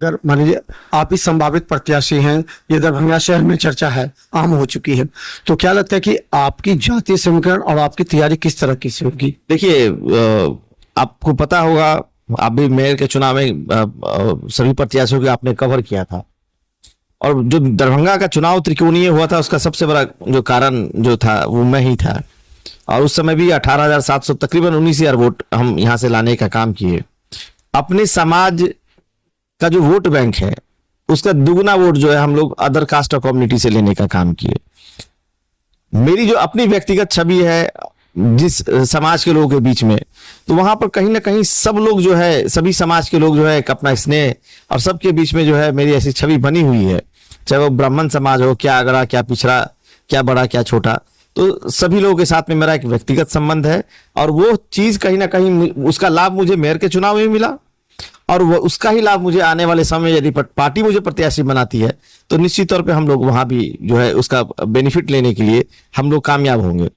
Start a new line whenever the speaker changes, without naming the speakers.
अगर मान लीजिए आप ही संभावित प्रत्याशी हैं, ये दरभंगा शहर में चर्चा है, आम हो चुकी है, तो क्या लगता है कि आपकी जातीय समीकरण और आपकी तैयारी किस तरह की से होगी?
देखिए, आपको पता होगा, आप भी मेयर के चुनाव में सभी प्रत्याशियों के आपने कवर किया था, और जो दरभंगा का चुनाव त्रिकोणीय हुआ था उसका सबसे बड़ा जो कारण जो था वो मैं ही था। और उस समय भी 18,700 तकरीबन 19,000 वोट हम यहाँ से लाने का काम किए। अपने समाज का जो वोट बैंक है उसका दुगना वोट जो है हम लोग अदर कास्ट और कम्युनिटी से लेने का काम किए। मेरी जो अपनी व्यक्तिगत छवि है जिस समाज के लोगों के बीच में, तो वहां पर कहीं ना कहीं सब लोग जो है, सभी समाज के लोग जो है एक अपना स्नेह और सबके बीच में जो है मेरी ऐसी छवि बनी हुई है, चाहे वो ब्राह्मण समाज हो, क्या अगड़ा, क्या पिछड़ा, क्या बड़ा, क्या छोटा, तो सभी लोगों के साथ में मेरा एक व्यक्तिगत संबंध है। और वो चीज कहीं ना कहीं उसका लाभ मुझे मेयर के चुनाव में मिला, और वो उसका ही लाभ मुझे आने वाले समय में यदि पार्टी मुझे प्रत्याशी बनाती है तो निश्चित तौर पे हम लोग वहां भी जो है उसका बेनिफिट लेने के लिए हम लोग कामयाब होंगे।